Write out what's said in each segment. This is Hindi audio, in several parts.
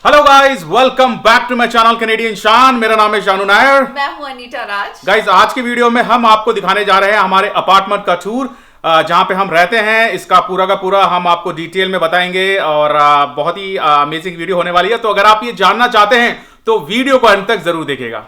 Hello guys, welcome back to my channel Canadian Shaan. मेरा नाम है शानू नायर। मैं हूं अनीता राज। गाइस, आज की वीडियो में हम आपको दिखाने जा रहे हैं हमारे अपार्टमेंट का टूर, जहां पे हम रहते हैं। इसका पूरा का पूरा हम आपको डिटेल में बताएंगे और बहुत ही अमेजिंग वीडियो होने वाली है। तो अगर आप ये जानना चाहते हैं तो वीडियो को अंत तक जरूर देखिएगा।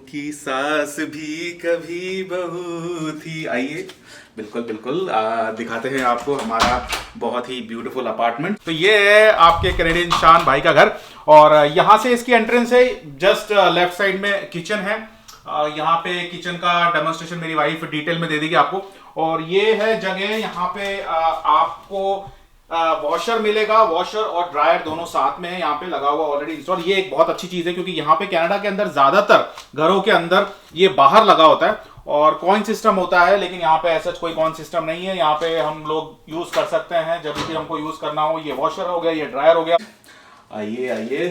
की सास भी कभी बहू थी। आइए, बिल्कुल बिल्कुल दिखाते हैं आपको हमारा बहुत ही ब्यूटीफुल अपार्टमेंट। तो ये है आपके कैनेडियन शान भाई का घर और यहाँ से इसकी एंट्रेंस है। जस्ट लेफ्ट साइड में किचन है। यहाँ पे किचन का डेमोन्स्ट्रेशन मेरी वाइफ डिटेल में दे देगी आपको। और ये है जगह, यहाँ पे आपको वॉशर मिलेगा। वॉशर और ड्रायर दोनों साथ में है, यहाँ पे लगा हुआ ऑलरेडी इंस्टॉल। ये एक बहुत अच्छी चीज है क्योंकि यहाँ पे कनाडा के अंदर ज्यादातर घरों के अंदर ये बाहर लगा होता है और कॉइन सिस्टम होता है, लेकिन यहाँ पे ऐसा कोई कॉइन सिस्टम नहीं है। यहाँ पे हम लोग यूज कर सकते हैं जब भी हमको यूज करना हो। ये वॉशर हो गया, ये ड्रायर हो गया। आइए आइए।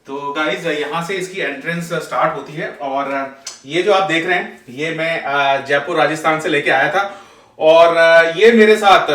तो गाइज, यहाँ से इसकी एंट्रेंस स्टार्ट होती है और ये जो आप देख रहे हैं ये मैं जयपुर राजस्थान से लेके आया था। और ये मेरे साथ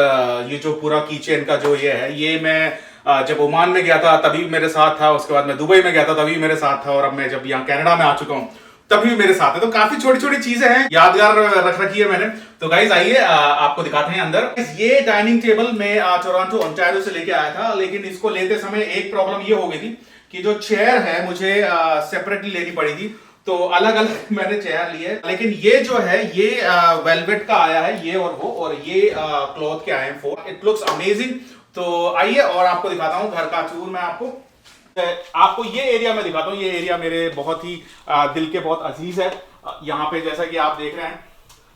ये जो पूरा कीचेन का जो ये है, ये मैं जब ओमान में गया था तभी मेरे साथ था। उसके बाद मैं दुबई में गया था तभी मेरे साथ था। और अब मैं जब यहाँ कनाडा में आ चुका हूँ तभी मेरे साथ है। तो काफी छोटी छोटी चीजें हैं, यादगार रख रखी है मैंने। तो गाइज आइए, आपको दिखाते हैं अंदर। ये डाइनिंग टेबल मैं टोरंटो ओंटारियो से लेके आया था, लेकिन इसको लेते समय एक प्रॉब्लम ये हो गई थी कि जो चेयर है मुझे सेपरेटली लेनी पड़ी थी। तो अलग अलग मैंने चेयर लिए, लेकिन ये जो है ये वेलवेट का आया है, ये और वो, और ये क्लॉथ के आए हैं 4। It looks amazing. तो आइए और आपको दिखाता हूँ घर का टूर। मैं आपको ये एरिया में दिखाता हूँ। ये एरिया मेरे बहुत ही दिल के बहुत अजीज है। यहाँ पे जैसा कि आप देख रहे हैं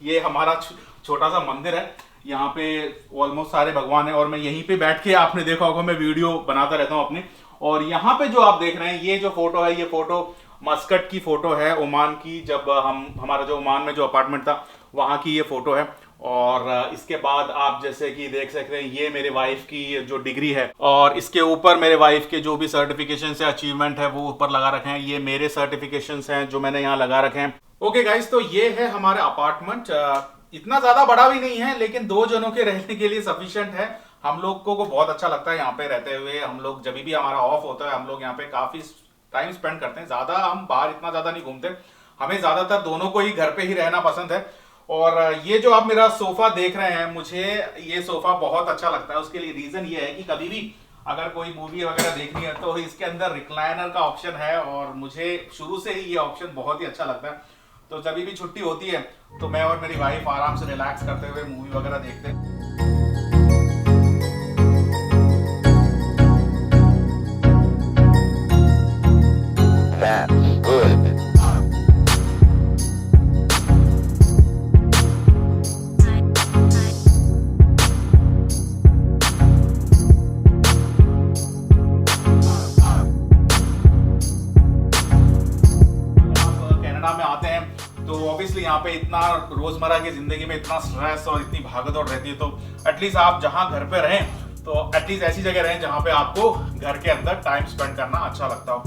ये हमारा छोटा सा मंदिर है। यहाँ पे ऑलमोस्ट सारे भगवान है और मैं यहीं पे बैठ के, आपने देखा होगा मैं वीडियो बनाता रहता हूँ अपनी। और यहाँ पे जो आप देख रहे हैं ये जो फोटो है, ये फोटो मस्कट की फोटो है, ओमान की। जब हमारा जो ओमान में जो अपार्टमेंट था वहाँ की ये फोटो है। और इसके बाद आप जैसे कि देख सकते हैं ये मेरे वाइफ की जो डिग्री है और इसके ऊपर मेरे वाइफ के जो भी सर्टिफिकेशन है, अचीवमेंट है, वो ऊपर लगा रखे हैं। ये मेरे सर्टिफिकेशन हैं जो मैंने यहाँ लगा रखे हैं। ओके गाइस, तो ये है हमारा अपार्टमेंट। इतना ज्यादा बड़ा भी नहीं है, लेकिन 2 जनों के रहने के लिए सफिशिएंट है। हम लोग को बहुत अच्छा लगता है यहाँ पे रहते हुए। हम लोग जब भी हमारा ऑफ होता है हम लोग यहाँ पे काफी टाइम स्पेंड करते हैं। ज्यादा हम बाहर इतना ज्यादा नहीं घूमते। हमें ज्यादातर दोनों को ही घर पे ही रहना पसंद है। और ये जो आप मेरा सोफा देख रहे हैं, मुझे ये सोफा बहुत अच्छा लगता है। उसके लिए रीजन ये है कि कभी भी अगर कोई मूवी वगैरह देखनी है तो इसके अंदर रिक्लाइनर का ऑप्शन है और मुझे शुरू से ही ये ऑप्शन बहुत ही अच्छा लगता है। तो जब भी छुट्टी होती है तो मैं और मेरी वाइफ आराम से रिलैक्स करते हुए मूवी वगैरह देखते हैं। ऑब्वियसली यहाँ पे इतना रोजमर्रा की जिंदगी में इतना स्ट्रेस और इतनी भागदौड़ रहती है, तो एटलीस्ट आप जहाँ घर पे रहें तो एटलीस्ट ऐसी जगह रहें जहाँ पे आपको घर के अंदर टाइम स्पेंड करना अच्छा लगता हो।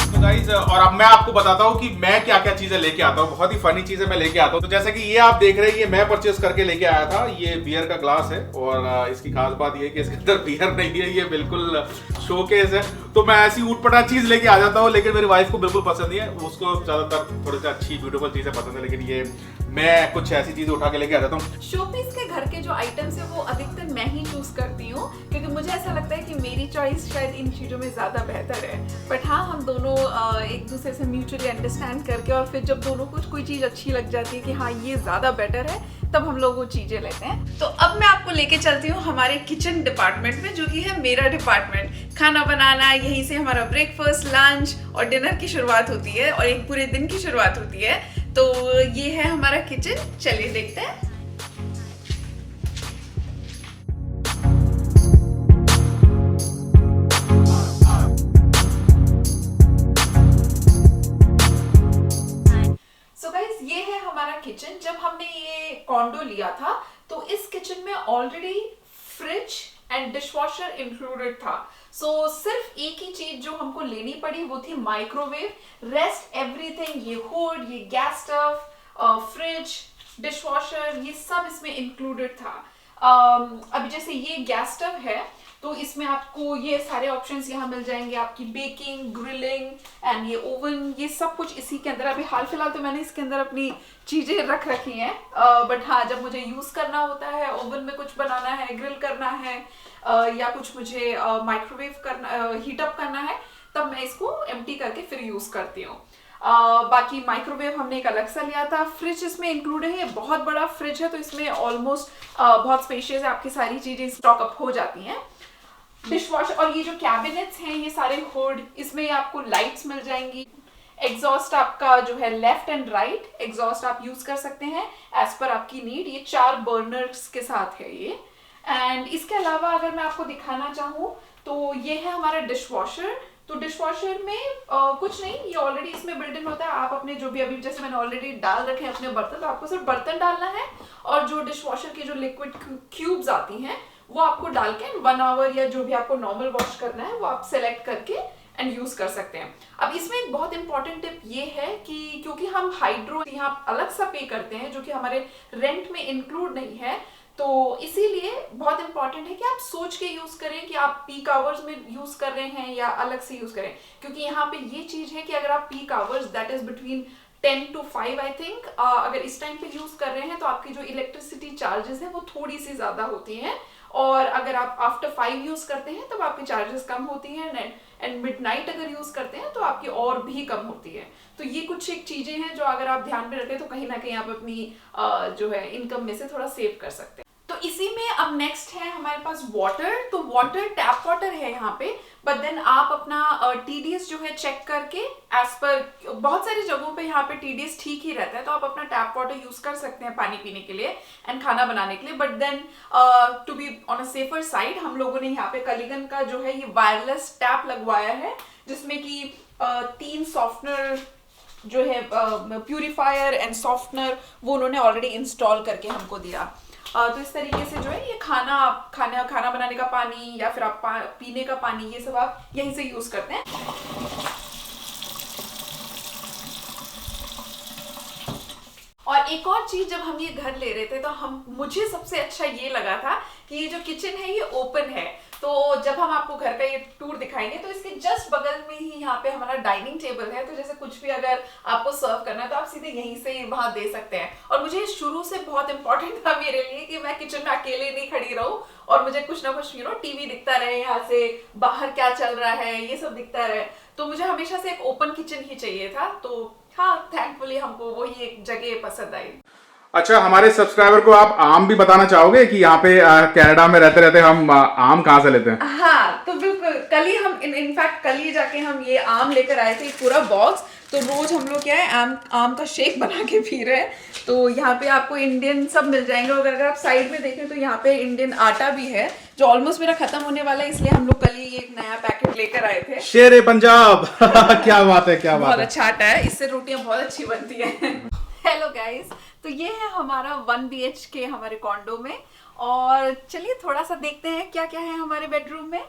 तो गाइस गाइस, और अब मैं आपको बताता हूँ कि मैं क्या क्या चीजें लेके आता हूँ। बहुत ही फनी चीजें मैं लेके आता हूँ। तो जैसे कि ये आप देख रहे हैं, ये मैं परचेस करके लेके आया था। ये बियर का ग्लास है और इसकी खास बात ये है कि इसके अंदर बियर नहीं है, ये बिल्कुल शोकेस है। तो मैं ऐसी ऊटपटांग चीज लेके आ जाता हूँ, लेकिन मेरी वाइफ को बिल्कुल पसंद नहीं है। उसको ज्यादातर थोड़ी सी अच्छी ब्यूटीफुल चीजें पसंद है, लेकिन ये मैं कुछ ऐसी चीजें उठा के लेके आ जाता हूँ। शोपीस के घर के जो आइटम्स है वो अधिकतर मैं ही चूज करती हूँ, क्योंकि मुझे ऐसा लगता है कि मेरी चॉइस शायद इन चीजों में ज्यादा बेहतर है। बट हाँ, हम दोनों एक दूसरे से म्यूचुअली अंडरस्टैंड करके और फिर जब दोनों को कोई चीज अच्छी लग जाती है कि हाँ ये ज्यादा बेटर है, तब हम लोग वो चीजें लेते हैं। तो अब मैं आपको लेके चलती हूँ हमारे किचन डिपार्टमेंट में, जो कि है मेरा डिपार्टमेंट। खाना बनाना, यहीं से हमारा ब्रेकफास्ट, लंच और डिनर की शुरुआत होती है और एक पूरे दिन की शुरुआत होती है। तो ये है हमारा किचन, चलिए देखते हैं। ये है हमारा किचन। जब हमने ये कॉन्डो लिया था तो इस किचन में already fridge and dishwasher included था। सो सिर्फ एक ही चीज जो हमको लेनी पड़ी वो थी माइक्रोवेव। रेस्ट एवरीथिंग, ये हुड, ये गैस स्टव, फ्रिज, डिशवॉशर, ये सब इसमें इंक्लूडेड था। अभी जैसे ये गैस स्टव है तो इसमें आपको ये सारे ऑप्शंस यहाँ मिल जाएंगे, आपकी बेकिंग, ग्रिलिंग एंड ये ओवन, ये सब कुछ इसी के अंदर। अभी हाल फिलहाल तो मैंने इसके अंदर अपनी चीजें रख रखी हैं, बट हाँ, जब मुझे यूज करना होता है, ओवन में कुछ बनाना है, ग्रिल करना है, या कुछ मुझे माइक्रोवेव करना, हीट अप करना है, तब मैं इसको एम्प्टी करके फिर यूज करती हूँ। बाकी माइक्रोवेव हमने एक अलग सा लिया था। फ्रिज इसमें इंक्लूड है, ये बहुत बड़ा फ्रिज है तो इसमें ऑलमोस्ट बहुत स्पेशियस है, आपकी सारी चीजें स्टॉक अप हो जाती हैं। डिशवॉशर और ये जो कैबिनेट्स हैं, ये सारे हुड, इसमें आपको लाइट्स मिल जाएंगी। एग्जॉस्ट आपका जो है लेफ्ट एंड राइट एग्जॉस्ट आप यूज कर सकते हैं एज पर आपकी नीड। ये 4 बर्नर्स के साथ है ये। एंड इसके अलावा अगर मैं आपको दिखाना चाहूँ तो ये है हमारा डिशवॉशर। तो डिशवॉशर में कुछ नहीं, ये ऑलरेडी इसमें बिल्ट इन होता है। आप अपने जो भी, अभी जैसे मैंने ऑलरेडी डाल रखे हैं अपने बर्तन, तो आपको सिर्फ बर्तन डालना है और जो डिशवॉशर की जो लिक्विड क्यूब्स आती हैं वो आपको डाल के 1 आवर या जो भी आपको नॉर्मल वॉश करना है वो आप सेलेक्ट करके एंड यूज कर सकते हैं। अब इसमें एक बहुत इंपॉर्टेंट टिप ये है कि क्योंकि हम हाइड्रो यहाँ अलग सा पे करते हैं जो कि हमारे रेंट में इंक्लूड नहीं है, तो इसीलिए बहुत इंपॉर्टेंट है कि आप सोच के यूज करें कि आप पीक आवर्स में यूज कर रहे हैं या अलग से यूज करें। क्योंकि यहाँ पे ये चीज है कि अगर आप peak hours, that is between 10 to 5 I think, अगर इस टाइम पे यूज कर रहे हैं तो आपकी जो इलेक्ट्रिसिटी चार्जेस है वो थोड़ी सी ज्यादा होती हैं, और अगर आप आफ्टर 5 यूज करते हैं तब आपकी चार्जेस कम होती हैं, एंड मिडनाइट अगर यूज करते हैं तो आपकी और भी कम होती है। तो ये कुछ एक चीजें हैं जो अगर आप ध्यान में रखें तो कहीं ना कहीं आप अपनी जो है इनकम में से थोड़ा सेव कर सकते हैं। तो इसी में अब नेक्स्ट है हमारे पास वाटर। तो वाटर टैप वाटर है यहाँ पे, बट देन आप अपना TDS जो है चेक करके, एज पर बहुत सारी जगहों पे यहाँ पे TDS ठीक ही रहता है, तो आप अपना टैप वाटर यूज कर सकते हैं पानी पीने के लिए एंड खाना बनाने के लिए। But then to be on a safer side, हम लोगों ने यहाँ पे कलिगन का जो है ये वायरलेस टैप लगवाया है, जिसमें कि 3 सॉफ्टनर जो है प्यूरिफायर एंड सॉफ्टनर वो उन्होंने ऑलरेडी इंस्टॉल करके हमको दिया। तो इस तरीके से जो है ये खाना बनाने का पानी या फिर आप पीने का पानी, ये सब आप यहीं से यूज करते हैं। और एक और चीज, जब हम ये घर ले रहे थे तो मुझे सबसे अच्छा ये लगा था कि ये जो किचन है ये ओपन है। तो जब हम आपको घर का ये टूर दिखाएंगे तो इसके जस्ट बगल में ही यहाँ पे हमारा डाइनिंग टेबल है, तो जैसे कुछ भी अगर आपको सर्व करना है तो आप सीधे यहीं से वहां दे सकते हैं। और मुझे शुरू से बहुत इंपॉर्टेंट था मेरे लिए कि मैं किचन में अकेले नहीं खड़ी रहूं और मुझे कुछ ना कुछ टीवी दिखता रहे, यहाँ से बाहर क्या चल रहा है ये सब दिखता रहे। तो मुझे हमेशा से एक ओपन किचन ही चाहिए था। तो हाँ, थैंकफुली हमको वही एक जगह पसंद आई। अच्छा, हमारे सब्सक्राइबर को आप आम भी बताना चाहोगे कि यहाँ पे कनाडा में रहते रहते हम आम कहाँ से लेते हैं? हाँ, तो बिल्कुल, कल ही हम इनफैक्ट कल ही जाके हम ये आम लेकर आए थे, पूरा बॉक्स। तो रोज हम लोग क्या है आम का शेक बना के पी रहे हैं। तो यहाँ पे आपको इंडियन सब मिल जाएंगे। अगर आप साइड में देखें तो यहाँ पे इंडियन आटा भी है जो ऑलमोस्ट मेरा खत्म होने वाला है, इसलिए हम लोग कल ही एक नया पैकेट लेकर आए थे। शेरे पंजाब क्या बात है, क्या बात है। बहुत अच्छा आटा है, इससे रोटियां बहुत अच्छी बनती है। हेलो गाइस, तो ये है हमारा 1 BHK हमारे कॉन्डो में। और चलिए थोड़ा सा देखते हैं क्या क्या है हमारे बेडरूम में।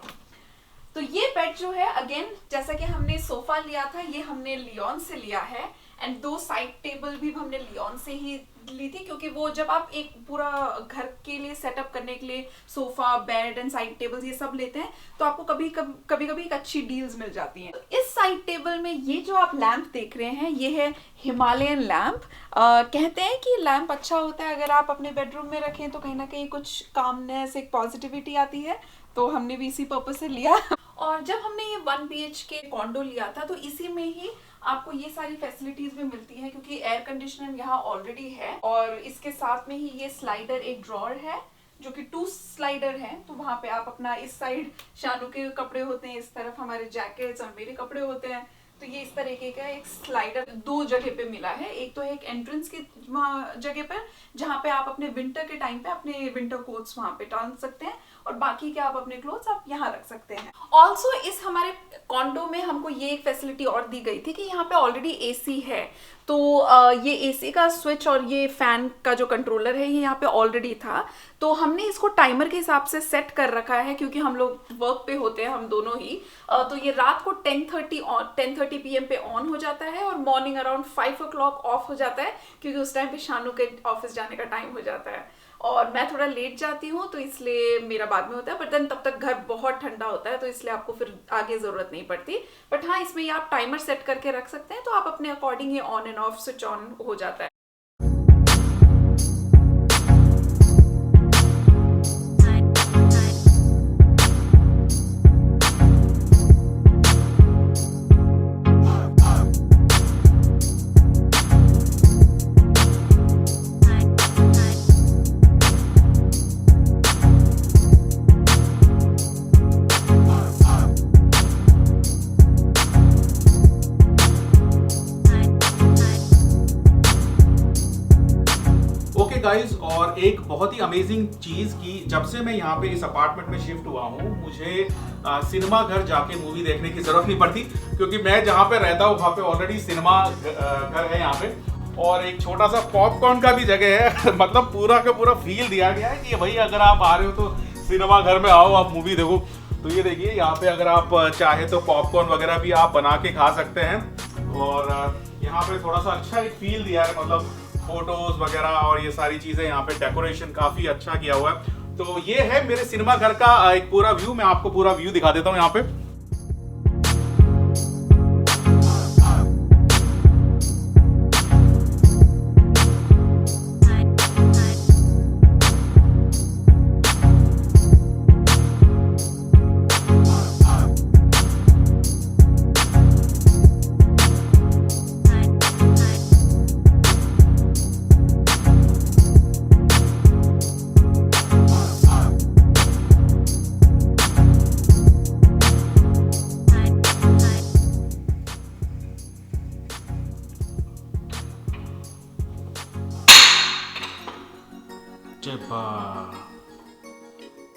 तो ये बेड जो है अगेन जैसा कि हमने सोफा लिया था, ये हमने लियोन से लिया है, एंड 2 साइड टेबल भी हमने लियोन से ही ली थी, क्योंकि वो जब आप एक पूरा घर के लिए सेटअप करने के लिए sofa, bed and side tables ये सब लेते हैं तो आपको कभी कभी एक अच्छी डील्स मिल जाती हैं। तो इस साइड टेबल में ये जो आप लैंप देख रहे हैं ये है हिमालयन लैंप। कहते हैं कि लैंप अच्छा होता है अगर आप अपने बेडरूम में रखें तो कहीं ना कहीं कुछ कामनेस, एक पॉजिटिविटी आती है, तो हमने भी इसी पर्पज से लिया। और जब हमने ये 1 BHK कॉन्डो लिया था तो इसी में ही आपको ये सारी फैसिलिटीज भी मिलती हैं, क्योंकि एयर कंडीशनर यहाँ ऑलरेडी है, और इसके साथ में ही ये स्लाइडर एक ड्रॉअर है जो कि 2 स्लाइडर है, तो वहां पे आप अपना इस साइड शानू के कपड़े होते हैं, इस तरफ हमारे जैकेट्स और मेरे कपड़े होते हैं, तो ये इस तरीके का एक स्लाइडर 2 जगह पे मिला है। एक तो है एक एंट्रेंस की जगह पर जहाँ पे आप अपने विंटर के टाइम पे अपने विंटर कोट्स वहां पे टांग सकते हैं, और बाकी के आप अपने क्लोथ्स आप यहाँ रख सकते हैं। ऑल्सो इस हमारे कॉन्डो में हमको ये एक फैसिलिटी और दी गई थी कि यहाँ पे ऑलरेडी AC है, तो ये AC का स्विच और ये फैन का जो कंट्रोलर है ये यहाँ पे ऑलरेडी था, तो हमने इसको टाइमर के हिसाब से सेट कर रखा है, क्योंकि हम लोग वर्क पे होते हैं हम दोनों ही, तो ये रात को 10:30 PM पे ऑन हो जाता है और मॉर्निंग अराउंड 5 o'clock ऑफ हो जाता है, क्योंकि उस टाइम पे शानू के ऑफिस जाने का टाइम हो जाता है और मैं थोड़ा लेट जाती हूँ, तो इसलिए मेरा बाद में होता है, बट देन तब तक घर बहुत ठंडा होता है, तो इसलिए आपको फिर आगे जरूरत नहीं पड़ती। बट हाँ, इसमें ये आप टाइमर सेट करके रख सकते हैं, तो आप अपने अकॉर्डिंग ये on end off switch on हो जाता है। गाइस, और एक बहुत ही अमेजिंग चीज की जब से मैं यहाँ पे इस अपार्टमेंट में शिफ्ट हुआ हूँ, मुझे सिनेमा घर जाके मूवी देखने की जरूरत नहीं पड़ती, क्योंकि मैं जहाँ पे रहता हूँ वहाँ पे ऑलरेडी सिनेमा घर है यहाँ पे, और एक छोटा सा पॉपकॉर्न का भी जगह है। मतलब पूरा का पूरा फील दिया गया है कि भाई अगर आप आ रहे हो तो सिनेमा घर में आओ, आप मूवी देखो। तो ये देखिए यहाँ पे अगर आप चाहे तो पॉपकॉर्न वगैरह भी आप बना के खा सकते हैं, और यहाँ पे थोड़ा सा अच्छा एक फील दिया है, मतलब फोटोज वगैरह और ये सारी चीजें, यहाँ पे डेकोरेशन काफी अच्छा किया हुआ है। तो ये है मेरे सिनेमा घर का एक पूरा व्यू। मैं आपको पूरा व्यू दिखा देता हूँ यहाँ पे।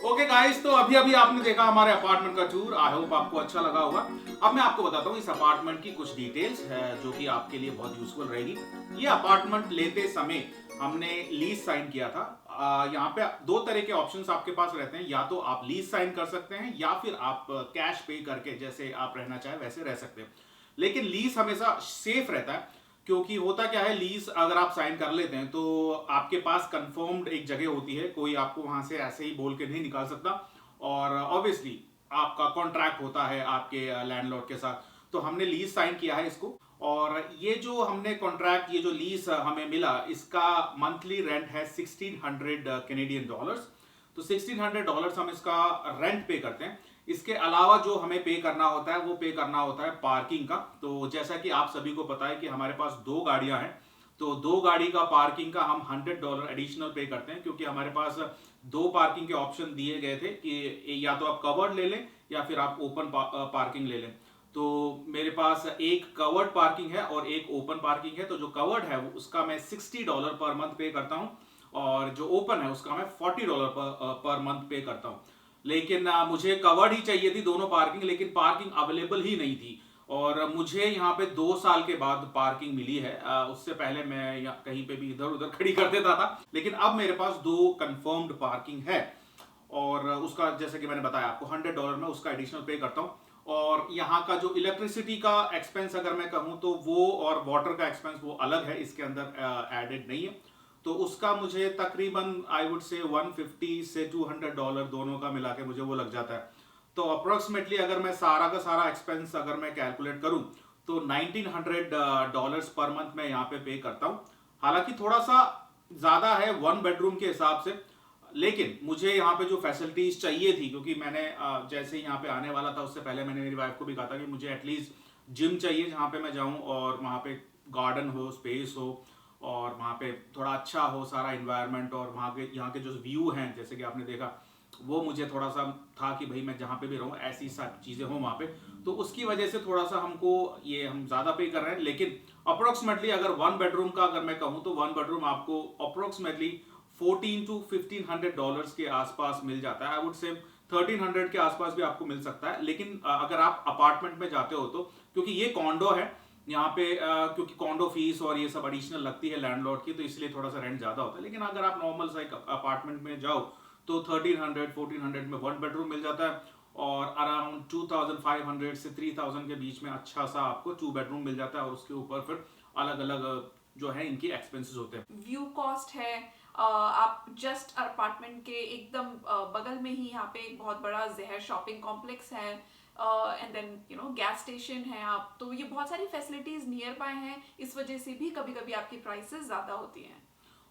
ओके गाइस, तो अभी अभी आपने देखा हमारे अपार्टमेंट का टूर। आई होप आपको अच्छा लगा होगा। अब मैं आपको बताता हूँ इस अपार्टमेंट की कुछ डिटेल्स है जो कि आपके लिए बहुत यूजफुल रहेगी। ये अपार्टमेंट लेते समय हमने लीज साइन किया था। यहाँ पे 2 तरह के ऑप्शंस आपके पास रहते हैं, या तो आप लीज साइन कर सकते हैं या फिर आप कैश पे करके जैसे आप रहना चाहे वैसे रह सकते हैं। लेकिन लीज हमेशा सेफ रहता है, क्योंकि होता क्या है, लीज अगर आप साइन कर लेते हैं तो आपके पास कंफर्म्ड एक जगह होती है, कोई आपको वहां से ऐसे ही बोल के नहीं निकाल सकता, और ऑब्वियसली आपका कॉन्ट्रैक्ट होता है आपके लैंडलॉर्ड के साथ। तो हमने लीज साइन किया है इसको, और ये जो हमने कॉन्ट्रैक्ट, ये जो लीज हमें मिला, इसका मंथली रेंट है $1600 कैनेडियन डॉलर्स। तो $1600 हम इसका रेंट पे करते हैं। इसके अलावा जो हमें पे करना होता है वो पे करना होता है पार्किंग का। तो जैसा कि आप सभी को पता है कि हमारे पास 2 गाड़ियां हैं, तो 2 गाड़ी का पार्किंग का हम $100 एडिशनल पे करते हैं, क्योंकि हमारे पास 2 पार्किंग के ऑप्शन दिए गए थे कि या तो आप कवर्ड ले लें या फिर आप ओपन पार्किंग ले लें। तो मेरे पास एक कवर्ड पार्किंग है और एक ओपन पार्किंग है। तो जो कवर्ड है उसका मैं $60 पर मंथ पे करता हूँ, और जो ओपन है उसका मैं $40 पर मंथ पे करता हूँ। लेकिन मुझे कवर्ड ही चाहिए थी दोनों पार्किंग, लेकिन पार्किंग अवेलेबल ही नहीं थी, और मुझे यहाँ पे 2 साल के बाद पार्किंग मिली है। उससे पहले मैं कहीं पे भी इधर उधर खड़ी कर देता था, लेकिन अब मेरे पास 2 कंफर्म्ड पार्किंग है। और उसका जैसे कि मैंने बताया आपको $100 में उसका एडिशनल पे करता हूँ। और यहाँ का जो इलेक्ट्रिसिटी का एक्सपेंस अगर मैं कहूँ तो वो और वाटर का एक्सपेंस वो अलग है, इसके अंदर एडेड नहीं है। तो उसका मुझे तकरीबन आई वुड से $150 से $200 दोनों का मिला के मुझे वो लग जाता है। तो अप्रोक्सीमेटली अगर मैं सारा का सारा एक्सपेंस अगर मैं कैलकुलेट करूं तो $1900 पर मंथ मैं यहाँ पे करता हूं। हालांकि थोड़ा सा ज्यादा है 1 बेडरूम के हिसाब से, लेकिन मुझे यहाँ पे जो फैसिलिटीज चाहिए थी, क्योंकि मैंने जैसे ही यहाँ पे आने वाला था उससे पहले मैंने मेरी वाइफ को भी कहा था कि मुझे एटलीस्ट जिम चाहिए जहाँ पे मैं जाऊँ और वहाँ पे गार्डन हो, स्पेस हो और वहाँ पे थोड़ा अच्छा हो सारा इन्वायरमेंट, और वहाँ के यहाँ के जो व्यू हैं जैसे कि आपने देखा वो मुझे थोड़ा सा था कि भाई मैं जहाँ पे भी रहूँ ऐसी सब चीज़ें हों वहाँ पे। तो उसकी वजह से थोड़ा सा हमको ये हम ज़्यादा पे कर रहे हैं। लेकिन अप्रोक्सीमेटली अगर 1 बेडरूम का अगर मैं कहूँ तो 1 बेडरूम आपको अप्रोक्सीमेटली $1400 to $1500 के आसपास मिल जाता है। आई वुड से 1300 के आसपास भी आपको मिल सकता है। लेकिन अगर आप अपार्टमेंट में जाते हो तो, क्योंकि ये कॉन्डो है यहाँ पे, क्योंकि कॉन्डो फीस और ये सब एडिशनल लगती है लैंडलॉर्ड की, तो इसलिए थोड़ा सा रेंट ज्यादा होता है। लेकिन अगर आप नॉर्मल सा एक अपार्टमेंट में जाओ तो 1300-1400 में 1 बेडरूम मिल जाता है और अराउंड 2500 से 3000 के बीच में अच्छा सा आपको 2 बेडरूम मिल जाता है। और उसके ऊपर फिर अलग अलग जो है इनकी एक्सपेंसेस होते हैं। व्यू कॉस्ट है, आप जस्ट अपार्टमेंट के एकदम बगल में ही यहाँ पे एक बहुत बड़ा जहर शॉपिंग कॉम्प्लेक्स है एंड देन गैस स्टेशन है। आप तो ये बहुत सारी फैसिलिटीज नियर बाय हैं, इस वजह से भी कभी कभी आपकी प्राइसेस ज्यादा होती हैं।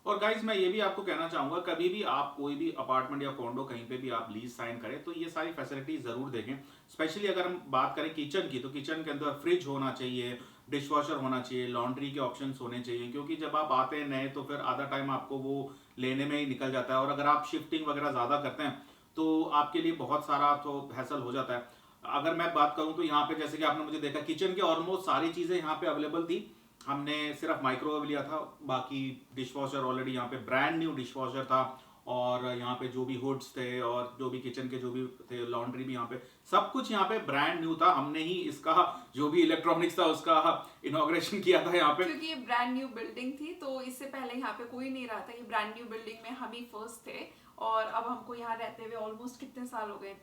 और गाइज मैं ये भी आपको कहना चाहूंगा, कभी भी आप कोई भी अपार्टमेंट या कॉन्डो कहीं पे भी आप लीज साइन करें तो ये सारी फैसिलिटीज जरूर देखें। स्पेशली अगर हम बात करें किचन की, तो किचन के अंदर फ्रिज होना चाहिए, डिश वॉशर होना चाहिए, लॉन्ड्री के ऑप्शंस होने चाहिए, क्योंकि जब आप आते हैं नए तो फिर आधा टाइम आपको वो लेने में ही निकल जाता है। और अगर आप शिफ्टिंग वगैरह ज्यादा करते हैं तो आपके लिए बहुत सारा तो हैसल हो जाता है। अगर मैं बात करूं तो यहाँ पे जैसे कि आपने मुझे देखा किचन के ऑलमोस्ट सारी चीजें यहाँ पे अवेलेबल थी। हमने सिर्फ माइक्रोवेव लिया था, बाकी डिश वॉशर ऑलरेडी यहाँ पे ब्रांड न्यू डिश वॉशर था। और यहाँ पे जो भी हुड्स थे और जो भी किचन के जो भी थे, लॉन्ड्री भी यहाँ पे सब कुछ यहाँ पे ब्रांड न्यू था। हमने ही इसका जो भी इलेक्ट्रॉनिक्स था उसका इनॉग्रेशन किया था यहाँ पे, क्योंकि ये ब्रांड न्यू बिल्डिंग थी तो इससे पहले यहाँ पे कोई नहीं रहा था। ये ब्रांड न्यू बिल्डिंग में हम ही फर्स्ट थे और अब हमको यहाँ रहते हुए ऑलमोस्ट कितने साल हो गए,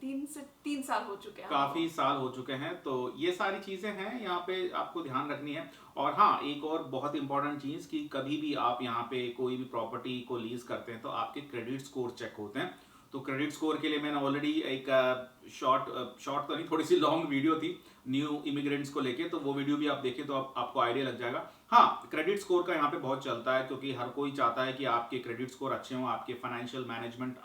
3 साल हो चुके हैं, काफी साल हो चुके हैं। तो ये सारी चीजें हैं यहाँ पे आपको ध्यान रखनी है। और हाँ, एक और बहुत इंपॉर्टेंट चीज कि कभी भी आप यहाँ पे कोई भी प्रॉपर्टी को लीज करते हैं तो आपके क्रेडिट स्कोर चेक होते हैं। तो क्रेडिट स्कोर के लिए मैंने ऑलरेडी एक शॉर्ट तो नहीं, थोड़ी सी लॉन्ग वीडियो थी न्यू इमिग्रेंट्स को लेके, तो वो वीडियो भी आप देखें तो आपको आइडिया लग जाएगा। हाँ, क्रेडिट स्कोर का यहाँ पे बहुत चलता है क्योंकि हर कोई चाहता है कि आपके क्रेडिट स्कोर अच्छे हों, आपके फाइनेंशियल मैनेजमेंट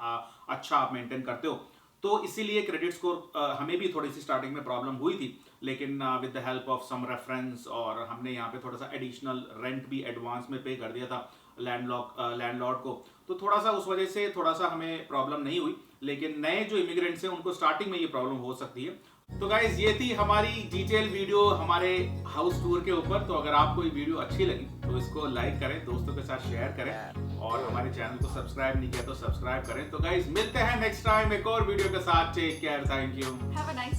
अच्छा आप मेंटेन करते हो। तो इसीलिए क्रेडिट स्कोर हमें भी थोड़ी सी स्टार्टिंग में प्रॉब्लम हुई थी, लेकिन with the help of some reference और हमने यहाँ पे थोड़ा सा एडिशनल रेंट भी एडवांस में पे कर दिया था लैंडलॉर्ड को, तो थोड़ा सा उस वजह से थोड़ा सा हमें प्रॉब्लम नहीं हुई। लेकिन नए जो इमिग्रेंट्स हैं उनको स्टार्टिंग में ये प्रॉब्लम हो सकती है। तो गाइज ये थी हमारी डिटेल वीडियो हमारे हाउस टूर के ऊपर। तो अगर आपको ये वीडियो अच्छी लगी तो इसको लाइक करें, दोस्तों के साथ शेयर करें और हमारे चैनल को सब्सक्राइब नहीं किया तो सब्सक्राइब करें। तो गाइज मिलते हैं नेक्स्ट टाइम एक और वीडियो के साथ। Take care, thank you, have a nice